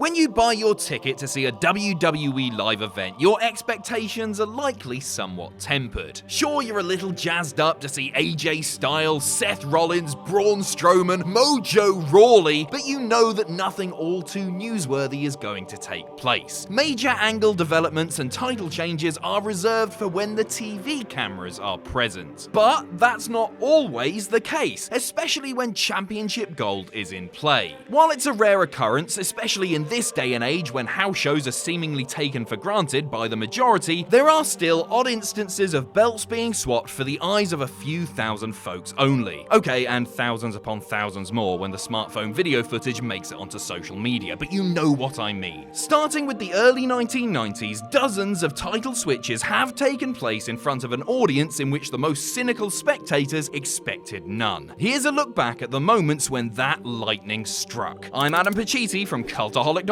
When you buy your ticket to see a WWE live event, your expectations are likely somewhat tempered. Sure, you're a little jazzed up to see AJ Styles, Seth Rollins, Braun Strowman, Mojo Rawley, but you know that nothing all too newsworthy is going to take place. Major angle developments and title changes are reserved for when the TV cameras are present. But that's not always the case, especially when championship gold is in play. While it's a rare occurrence, especially in this day and age when house shows are seemingly taken for granted by the majority, there are still odd instances of belts being swapped for the eyes of a few thousand folks only. Okay, and thousands upon thousands more when the smartphone video footage makes it onto social media, but you know what I mean. Starting with the early 1990s, dozens of title switches have taken place in front of an audience in which the most cynical spectators expected none. Here's a look back at the moments when that lightning struck. I'm Adam Pacitti from Cultaholic.com,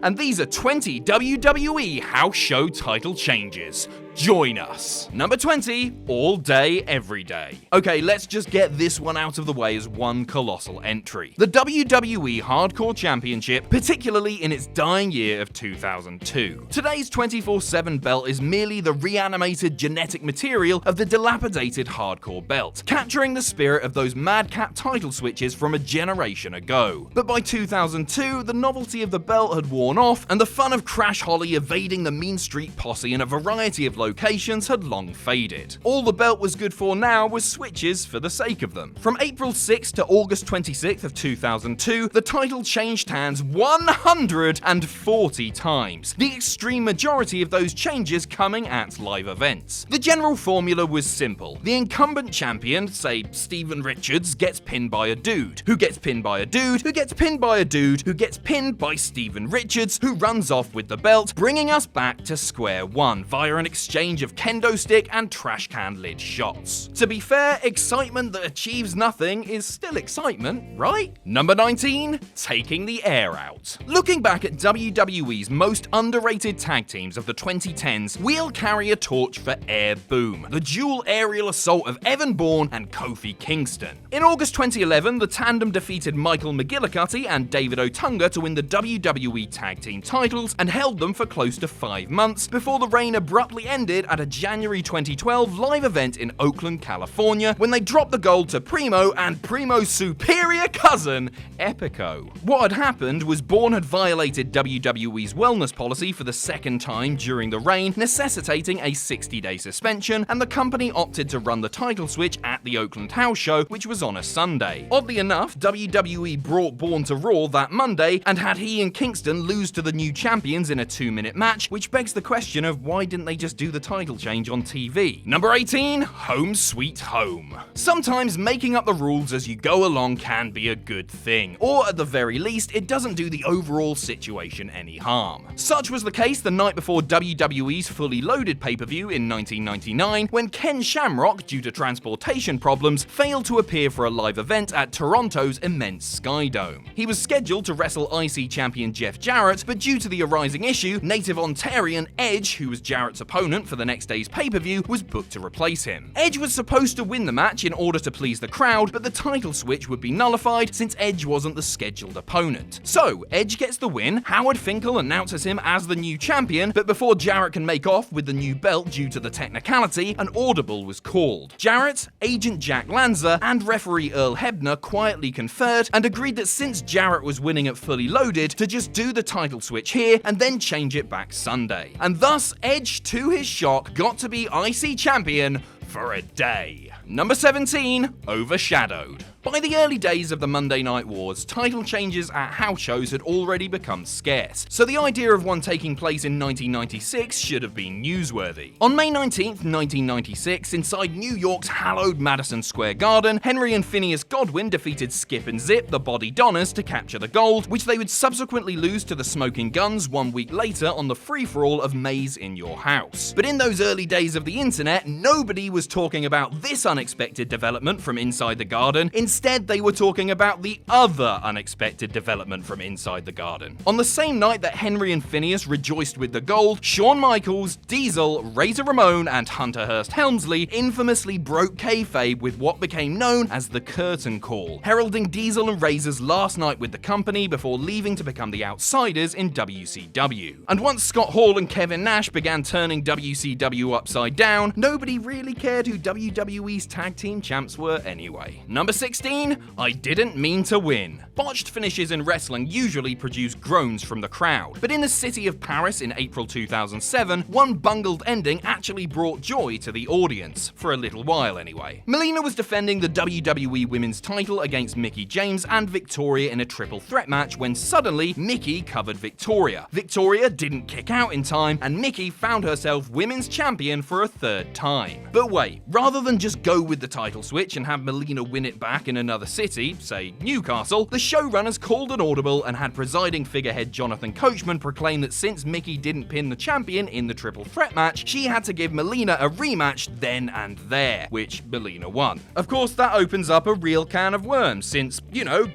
and these are 20 WWE house show title changes. Join us. Number 20, all day, every day. Okay, let's just get this one out of the way as one colossal entry. The WWE Hardcore Championship, particularly in its dying year of 2002. Today's 24/7 belt is merely the reanimated genetic material of the dilapidated Hardcore belt, capturing the spirit of those madcap title switches from a generation ago. But by 2002, the novelty of the belt had worn off, and the fun of Crash Holly evading the Mean Street Posse in a variety of locations had long faded. All the belt was good for now was switches for the sake of them. From April 6th to August 26th of 2002, the title changed hands 140 times, the extreme majority of those changes coming at live events. The general formula was simple. The incumbent champion, say Steven Richards, gets pinned by a dude, who gets pinned by a dude, who gets pinned by a dude, who gets pinned by Steven Richards, who runs off with the belt, bringing us back to square one via an exchange of kendo stick and trash can lid shots. To be fair, excitement that achieves nothing is still excitement, right? Number 19, taking the air out. Looking back at WWE's most underrated tag teams of the 2010s, we'll carry a torch for Air Boom, the dual aerial assault of Evan Bourne and Kofi Kingston. In August 2011, the tandem defeated Michael McGillicuddy and David Otunga to win the WWE Tag Team titles and held them for close to 5 months before the reign abruptly ended at a January 2012 live event in Oakland, California, when they dropped the gold to Primo and Primo's superior cousin, Epico. What had happened was Bourne had violated WWE's wellness policy for the second time during the reign, necessitating a 60-day suspension, and the company opted to run the title switch at the Oakland house show, which was on a Sunday. Oddly enough, WWE brought Bourne to Raw that Monday and had he and Kingston lose to the new champions in a 2-minute match, which begs the question of why didn't they just do the title change on TV? Number 18, Home Sweet Home. Sometimes making up the rules as you go along can be a good thing, or at the very least, it doesn't do the overall situation any harm. Such was the case the night before WWE's Fully Loaded pay-per-view in 1999, when Ken Shamrock, due to transportation problems, failed to appear for a live event at Toronto's immense Sky Dome. He was scheduled to wrestle IC champion Jeff Jarrett, but due to the arising issue, native Ontarian Edge, who was Jarrett's opponent for the next day's pay-per-view, was booked to replace him. Edge was supposed to win the match in order to please the crowd, but the title switch would be nullified since Edge wasn't the scheduled opponent. So, Edge gets the win, Howard Finkel announces him as the new champion, but before Jarrett can make off with the new belt due to the technicality, an audible was called. Jarrett, Agent Jack Lanza, and referee Earl Hebner quietly conferred and agreed that since Jarrett was winning at Fully Loaded, to just do the title switch here and then change it back Sunday. And thus, Edge, to his shock, got to be IC champion for a day. Number 17, overshadowed. By the early days of the Monday Night Wars, title changes at house shows had already become scarce, so the idea of one taking place in 1996 should have been newsworthy. On May 19th, 1996, inside New York's hallowed Madison Square Garden, Henry and Phineas Godwin defeated Skip and Zip, the Body Donners, to capture the gold, which they would subsequently lose to the Smoking Guns 1 week later on the free-for-all of Maze in Your House. But in those early days of the internet, nobody was talking about this unexpected development from inside the Garden. Instead, they were talking about the other unexpected development from inside the Garden. On the same night that Henry and Phineas rejoiced with the gold, Shawn Michaels, Diesel, Razor Ramon, and Hunter Hearst Helmsley infamously broke kayfabe with what became known as the Curtain Call, heralding Diesel and Razor's last night with the company before leaving to become the outsiders in WCW. And once Scott Hall and Kevin Nash began turning WCW upside down, nobody really cared who WWE's tag team champs were anyway. Number 16, I didn't mean to win. Botched finishes in wrestling usually produce groans from the crowd, but in the city of Paris in April 2007, one bungled ending actually brought joy to the audience, for a little while anyway. Melina was defending the WWE Women's title against Mickie James and Victoria in a triple threat match when suddenly Mickie covered Victoria. Victoria didn't kick out in time, and Mickie found herself women's champion for a third time. But wait, rather than just go with the title switch and have Melina win it back in another city, say Newcastle, the showrunners called an audible and had presiding figurehead Jonathan Coachman proclaim that since Mickie didn't pin the champion in the triple threat match, she had to give Melina a rematch then and there, which Melina won. Of course, that opens up a real can of worms, since,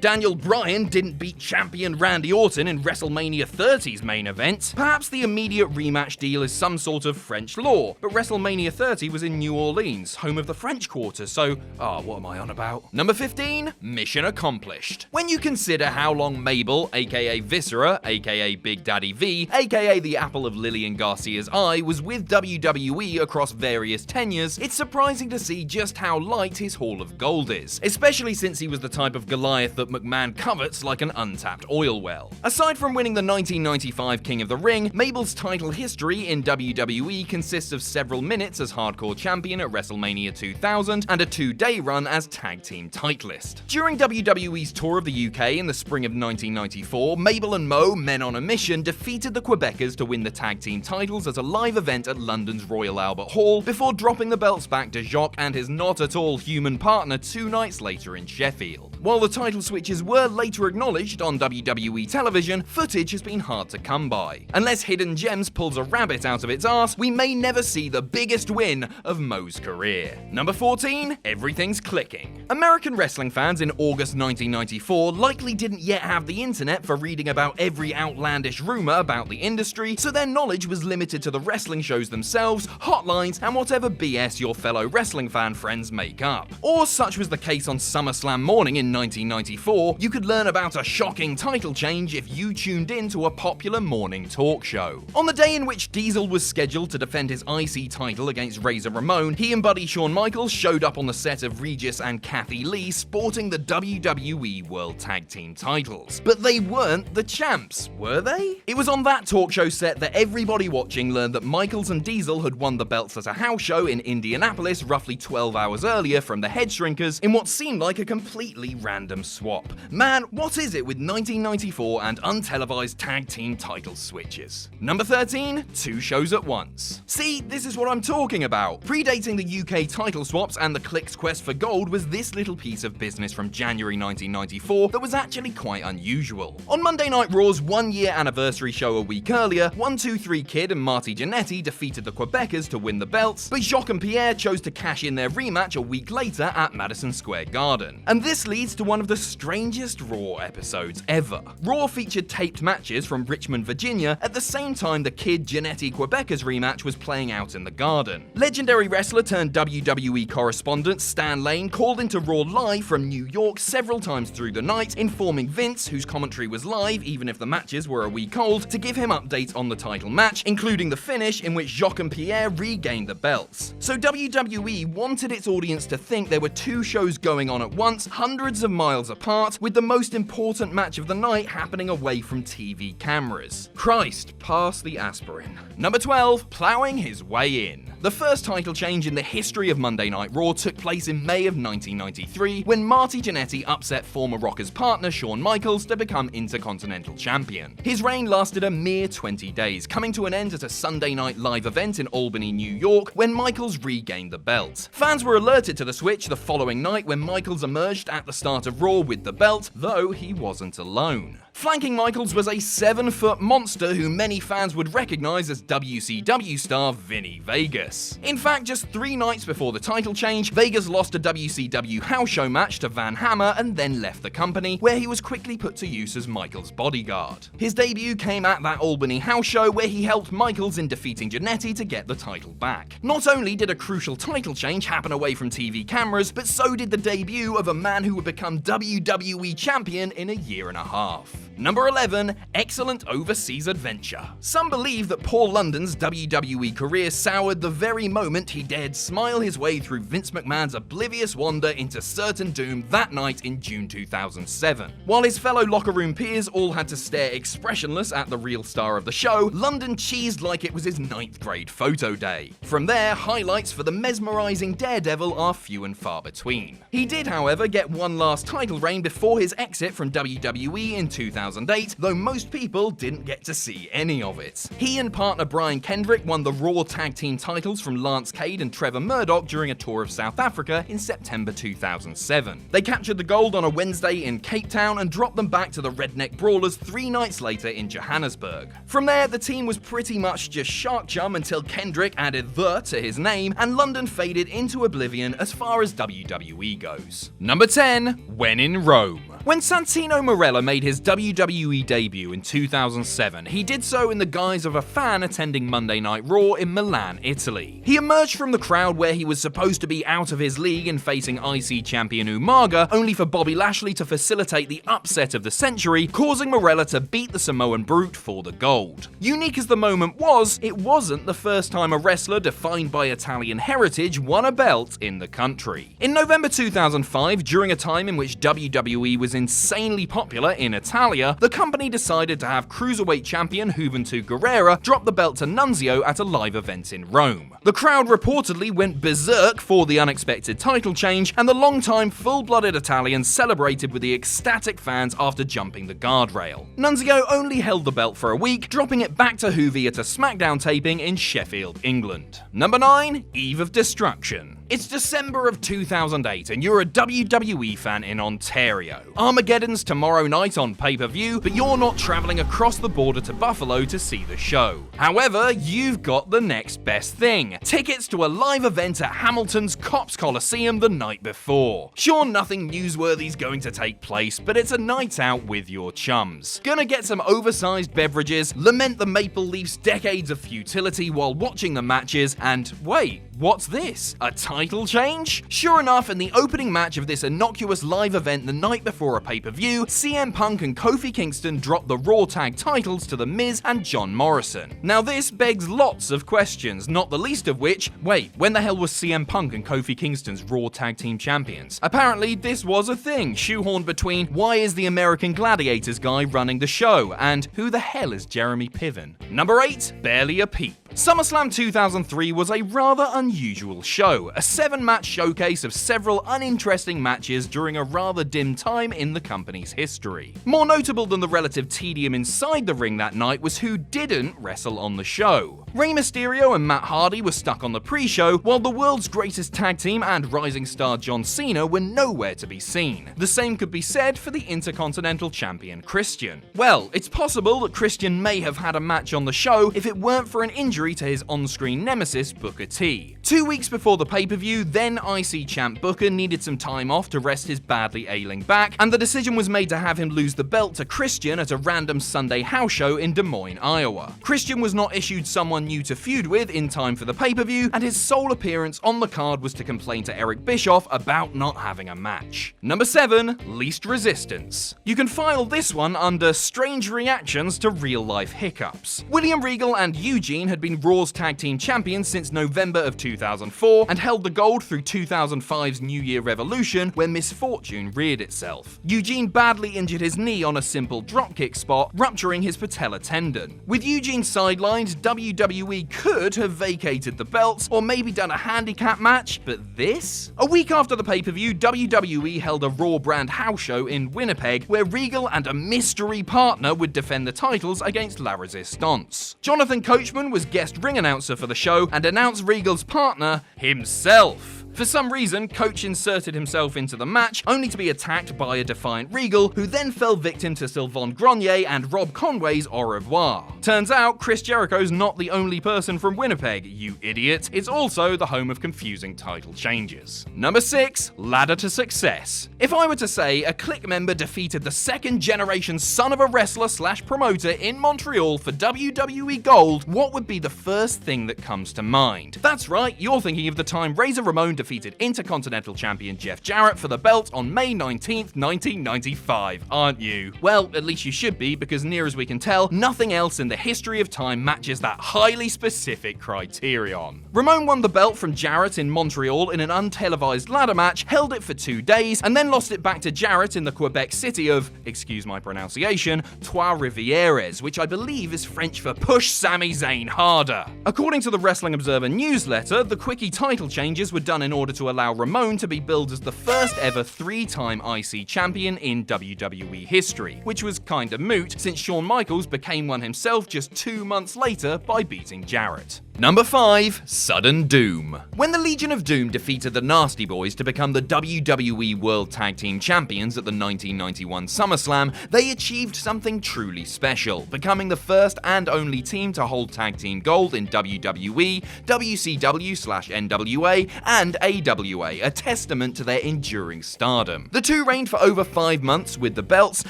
Daniel Bryan didn't beat champion Randy Orton in WrestleMania 30's main event. Perhaps the immediate rematch deal is some sort of French law, but WrestleMania 30 was in New Orleans, home of the French Quarter, so, what am I on about? Number 15, mission accomplished. When you consider how long Mabel, aka Viscera, aka Big Daddy V, aka the apple of Lillian Garcia's eye, was with WWE across various tenures, it's surprising to see just how light his haul of gold is, especially since he was the type of Goliath that McMahon covets like an untapped oil well. Aside from winning the 1995 King of the Ring, Mabel's title history in WWE consists of several minutes as hardcore champion at WrestleMania 2000 and a 2-day run as tag team titleist. During WWE's tour of the UK in the spring of 1994, Mabel and Mo, men on a mission, defeated the Quebecers to win the tag team titles at a live event at London's Royal Albert Hall before dropping the belts back to Jacques and his not at all human partner 2 nights later in Sheffield. While the title switches were later acknowledged on WWE television, footage has been hard to come by. Unless Hidden Gems pulls a rabbit out of its arse, we may never see the biggest win of Mo's career. Number 14, everything's clicking. American wrestling fans in August 1994 likely didn't yet have the internet for reading about every outlandish rumor about the industry, so their knowledge was limited to the wrestling shows themselves, hotlines, and whatever BS your fellow wrestling fan friends make up. Or such was the case on SummerSlam morning in 1994, you could learn about a shocking title change if you tuned in to a popular morning talk show. On the day in which Diesel was scheduled to defend his IC title against Razor Ramon, he and buddy Shawn Michaels showed up on the set of Regis and Kathy Lee sporting the WWE World Tag Team titles. But they weren't the champs, were they? It was on that talk show set that everybody watching learned that Michaels and Diesel had won the belts at a house show in Indianapolis roughly 12 hours earlier from the Head Shrinkers in what seemed like a completely random swap. Man, what is it with 1994 and untelevised tag team title switches? Number 13, 2 shows at once. See, this is what I'm talking about. Predating the UK title swaps and the Click's quest for gold was this little piece of business from January 1994 that was actually quite unusual. On Monday Night Raw's 1-year anniversary show a week earlier, 1-2-3 Kid and Marty Jannetty defeated the Quebecers to win the belts, but Jacques and Pierre chose to cash in their rematch a week later at Madison Square Garden. And this leads to one of the strangest Raw episodes ever. Raw featured taped matches from Richmond, Virginia, at the same time the Kid Jannetty Quebecers rematch was playing out in the Garden. Legendary wrestler turned WWE correspondent Stan Lane called into Raw live from New York several times through the night, informing Vince, whose commentary was live even if the matches were a week old, to give him updates on the title match, including the finish in which Jacques and Pierre regained the belts. So WWE wanted its audience to think there were 2 shows going on at once, hundreds of miles apart, with the most important match of the night happening away from TV cameras. Christ, pass the aspirin. Number 12, plowing his way in. The first title change in the history of Monday Night Raw took place in May of 1993 when Marty Jannetty upset former Rockers partner Shawn Michaels to become Intercontinental Champion. His reign lasted a mere 20 days, coming to an end at a Sunday night live event in Albany, New York, when Michaels regained the belt. Fans were alerted to the switch the following night when Michaels emerged at the start of Raw with the belt, though he wasn't alone. Flanking Michaels was a 7-foot monster who many fans would recognize as WCW star Vinny Vegas. In fact, just 3 nights before the title change, Vegas lost a WCW house show match to Van Hammer and then left the company, where he was quickly put to use as Michaels' bodyguard. His debut came at that Albany house show where he helped Michaels in defeating Jannetty to get the title back. Not only did a crucial title change happen away from TV cameras, but so did the debut of a man who would become WWE champion in a year and a half. Number 11, excellent overseas adventure. Some believe that Paul London's WWE career soured the very moment he dared smile his way through Vince McMahon's oblivious wander into certain doom that night in June 2007. While his fellow locker room peers all had to stare expressionless at the real star of the show, London cheesed like it was his 9th grade photo day. From there, highlights for the mesmerizing Daredevil are few and far between. He did, however, get one last title reign before his exit from WWE in 2008, though most people didn't get to see any of it. He and partner Brian Kendrick won the Raw Tag Team titles from Lance Cade and Trevor Murdoch during a tour of South Africa in September 2007. They captured the gold on a Wednesday in Cape Town and dropped them back to the Redneck Brawlers 3 nights later in Johannesburg. From there, the team was pretty much just shark chum until Kendrick added "the" to his name and London faded into oblivion as far as WWE goes. Number 10, when in Rome. When Santino Marella made his WWE debut in 2007, he did so in the guise of a fan attending Monday Night Raw in Milan, Italy. He emerged from the crowd where he was supposed to be out of his league and facing IC champion Umaga, only for Bobby Lashley to facilitate the upset of the century, causing Marella to beat the Samoan Brute for the gold. Unique as the moment was, it wasn't the first time a wrestler defined by Italian heritage won a belt in the country. In November 2005, during a time in which WWE was insanely popular in Italia, the company decided to have cruiserweight champion Juventud Guerrera drop the belt to Nunzio at a live event in Rome. The crowd reportedly went berserk for the unexpected title change, and the long-time full-blooded Italians celebrated with the ecstatic fans after jumping the guardrail. Nunzio only held the belt for a week, dropping it back to Juvi at a SmackDown taping in Sheffield, England. Number 9, Eve of Destruction. It's December of 2008 and you're a WWE fan in Ontario. Armageddon's tomorrow night on pay-per-view, but you're not traveling across the border to Buffalo to see the show. However, you've got the next best thing: tickets to a live event at Hamilton's Cops Coliseum the night before. Sure, nothing newsworthy's going to take place, but it's a night out with your chums. Gonna get some oversized beverages, lament the Maple Leafs' decades of futility while watching the matches, and wait, what's this? A title change? Sure enough, in the opening match of this innocuous live event the night before a pay-per-view, CM Punk and Kofi Kingston dropped the Raw Tag titles to The Miz and John Morrison. Now this begs lots of questions, not the least of which, wait, when the hell was CM Punk and Kofi Kingston's Raw Tag Team champions? Apparently this was a thing, shoehorned between why is the American Gladiators guy running the show, and who the hell is Jeremy Piven? Number 8, barely a peep. SummerSlam 2003 was a rather unusual show, a 7-match showcase of several uninteresting matches during a rather dim time in the company's history. More notable than the relative tedium inside the ring that night was who didn't wrestle on the show. Rey Mysterio and Matt Hardy were stuck on the pre-show, while the world's greatest tag team and rising star John Cena were nowhere to be seen. The same could be said for the Intercontinental Champion Christian. Well, it's possible that Christian may have had a match on the show if it weren't for an injury to his on-screen nemesis Booker T. 2 weeks before the pay-per-view, then IC champ Booker needed some time off to rest his badly ailing back, and the decision was made to have him lose the belt to Christian at a random Sunday house show in Des Moines, Iowa. Christian was not issued someone new to feud with in time for the pay-per-view, and his sole appearance on the card was to complain to Eric Bischoff about not having a match. Number 7, least resistance. You can file this one under strange reactions to real-life hiccups. William Regal and Eugene had been Raw's tag team champions since November of 2004 and held the gold through 2005's New Year Revolution, where misfortune reared itself. Eugene badly injured his knee on a simple dropkick spot, rupturing his patella tendon. With Eugene sidelined, WWE could have vacated the belts or maybe done a handicap match, but this? A week after the pay-per-view, WWE held a Raw brand house show in Winnipeg where Regal and a mystery partner would defend the titles against La Resistance. Jonathan Coachman was guest ring announcer for the show and announced Regal's partner himself. For some reason, Coach inserted himself into the match, only to be attacked by a defiant Regal, who then fell victim to Sylvain Grenier and Rob Conway's au revoir. Turns out, Chris Jericho's not the only person from Winnipeg, you idiot. It's also the home of confusing title changes. Number 6, ladder to success. If I were to say a Kliq member defeated the second generation son of a wrestler / promoter in Montreal for WWE Gold, what would be the first thing that comes to mind? That's right, you're thinking of the time Razor Ramon defeated Intercontinental Champion Jeff Jarrett for the belt on May 19th, 1995, aren't you? Well, at least you should be, because near as we can tell, nothing else in the history of time matches that highly specific criterion. Ramon won the belt from Jarrett in Montreal in an untelevised ladder match, held it for 2 days, and then lost it back to Jarrett in the Quebec city of, excuse my pronunciation, Trois-Rivières, which I believe is French for push Sami Zayn harder. According to the Wrestling Observer newsletter, the quickie title changes were done in order to allow Ramon to be billed as the first ever 3-time IC champion in WWE history, which was kinda moot since Shawn Michaels became one himself just 2 months later by beating Jarrett. Number 5, Sudden Doom. When the Legion of Doom defeated the Nasty Boys to become the WWE World Tag Team Champions at the 1991 SummerSlam, they achieved something truly special, becoming the first and only team to hold tag team gold in WWE, WCW/NWA, and AWA, a testament to their enduring stardom. The two reigned for over 5 months with the belts,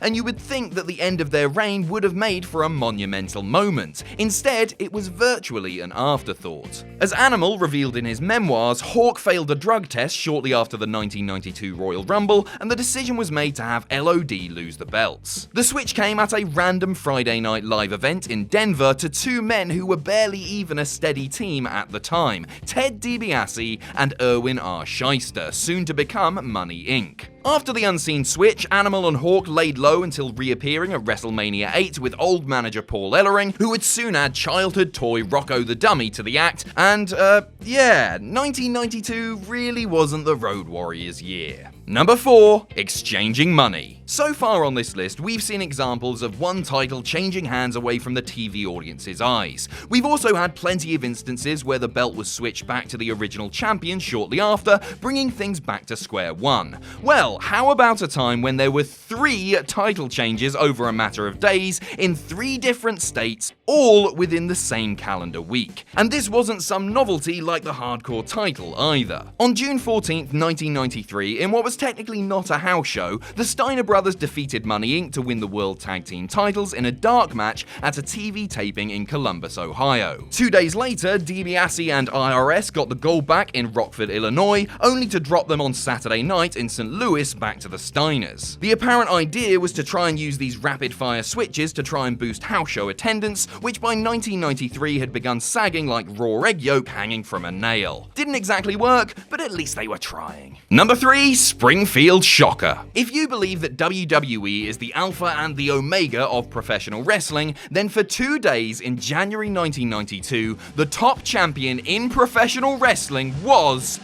and you would think that the end of their reign would have made for a monumental moment. Instead, it was virtually an afterthought. As Animal revealed in his memoirs, Hawk failed a drug test shortly after the 1992 Royal Rumble, and the decision was made to have LOD lose the belts. The switch came at a random Friday night live event in Denver to 2 men who were barely even a steady team at the time, Ted DiBiase and Erwin R. Shyster, soon to become Money Inc. After the unseen switch, Animal and Hawk laid low until reappearing at WrestleMania 8 with old manager Paul Ellering, who would soon add childhood toy Rocco the Dummy to the act, and, 1992 really wasn't the Road Warriors' year. Number 4, exchanging money. So far on this list, we've seen examples of one title changing hands away from the TV audience's eyes. We've also had plenty of instances where the belt was switched back to the original champion shortly after, bringing things back to square one. Well, how about a time when there were 3 title changes over a matter of days in 3 different states, all within the same calendar week? And this wasn't some novelty like the Hardcore title either. On June 14th, 1993, in what was technically not a house show, the Steiner brothers defeated Money Inc. to win the World Tag Team titles in a dark match at a TV taping in Columbus, Ohio. 2 days later, DiBiase and IRS got the gold back in Rockford, Illinois, only to drop them on Saturday night in St. Louis back to the Steiners. The apparent idea was to try and use these rapid-fire switches to try and boost house show attendance, which by 1993 had begun sagging like raw egg yolk hanging from a nail. Didn't exactly work, but at least they were trying. Number 3, Springfield Shocker. If you believe that WWE is the alpha and the omega of professional wrestling, then for 2 days in January 1992, the top champion in professional wrestling was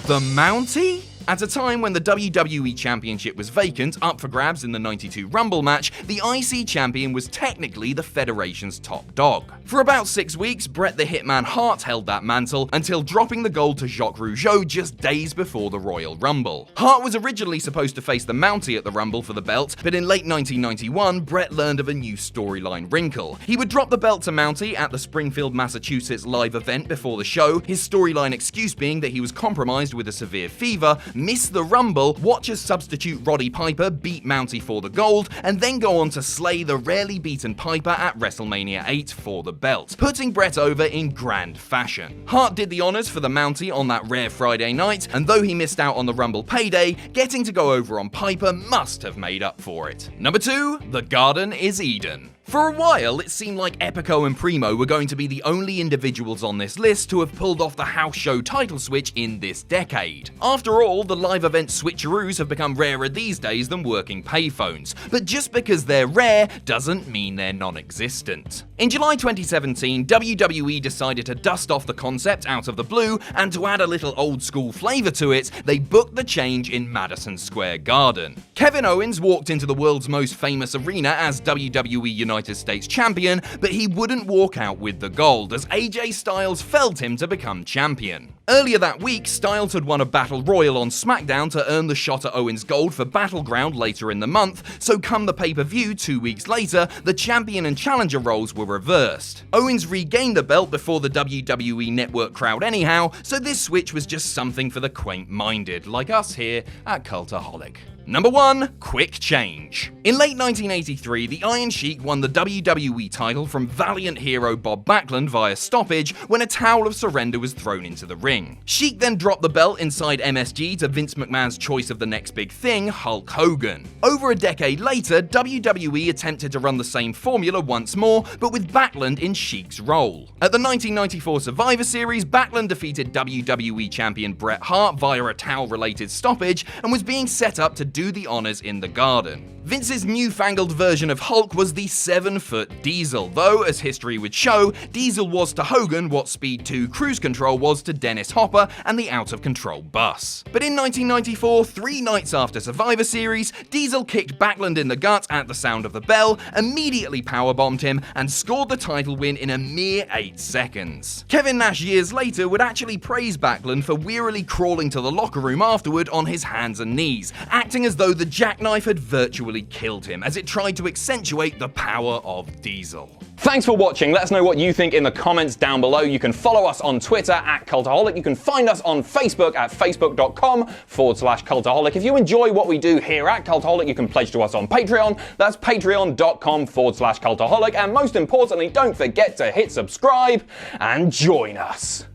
the Mountie? At a time when the WWE Championship was vacant, up for grabs in the 92 Rumble match, the IC champion was technically the Federation's top dog. For about 6 weeks, Bret the Hitman Hart held that mantle until dropping the gold to Jacques Rougeau just days before the Royal Rumble. Hart was originally supposed to face the Mountie at the Rumble for the belt, but in late 1991, Bret learned of a new storyline wrinkle. He would drop the belt to Mountie at the Springfield, Massachusetts live event before the show, his storyline excuse being that he was compromised with a severe fever, miss the Rumble, watch as substitute Roddy Piper beat Mountie for the gold, and then go on to slay the rarely beaten Piper at WrestleMania 8 for the belt, putting Bret over in grand fashion. Hart did the honors for the Mountie on that rare Friday night, and though he missed out on the Rumble payday, getting to go over on Piper must have made up for it. Number 2, The Garden is Eden. For a while, it seemed like Epico and Primo were going to be the only individuals on this list to have pulled off the house show title switch in this decade. After all, the live event switcheroos have become rarer these days than working payphones, but just because they're rare doesn't mean they're non-existent. In July 2017, WWE decided to dust off the concept out of the blue, and to add a little old school flavor to it, they booked the change in Madison Square Garden. Kevin Owens walked into the world's most famous arena as WWE United States champion, but he wouldn't walk out with the gold, as AJ Styles felled him to become champion. Earlier that week, Styles had won a Battle Royal on SmackDown to earn the shot at Owens Gold for Battleground later in the month, so come the pay-per-view 2 weeks later, the champion and challenger roles were reversed. Owens regained the belt before the WWE Network crowd anyhow, so this switch was just something for the quaint-minded, like us here at Cultaholic. Number 1. Quick change. In late 1983, the Iron Sheik won the WWE title from valiant hero Bob Backlund via stoppage when a towel of surrender was thrown into the ring. Sheik then dropped the belt inside MSG to Vince McMahon's choice of the next big thing, Hulk Hogan. Over a decade later, WWE attempted to run the same formula once more, but with Backlund in Sheik's role. At the 1994 Survivor Series, Backlund defeated WWE champion Bret Hart via a towel-related stoppage and was being set up to do the honors in the Garden. Vince's newfangled version of Hulk was the 7-foot Diesel, though, as history would show, Diesel was to Hogan what Speed 2 Cruise Control was to Dennis Hopper and the out-of-control bus. But in 1994, 3 nights after Survivor Series, Diesel kicked Backlund in the gut at the sound of the bell, immediately powerbombed him, and scored the title win in a mere 8 seconds. Kevin Nash years later would actually praise Backlund for wearily crawling to the locker room afterward on his hands and knees, acting as though the jackknife had virtually killed him, as it tried to accentuate the power of Diesel. Thanks for watching. Let us know what you think in the comments down below. You can follow us on Twitter at Cultaholic. You can find us on Facebook at facebook.com/Cultaholic. If you enjoy what we do here at Cultaholic, you can pledge to us on Patreon. That's patreon.com/Cultaholic. And most importantly, don't forget to hit subscribe and join us.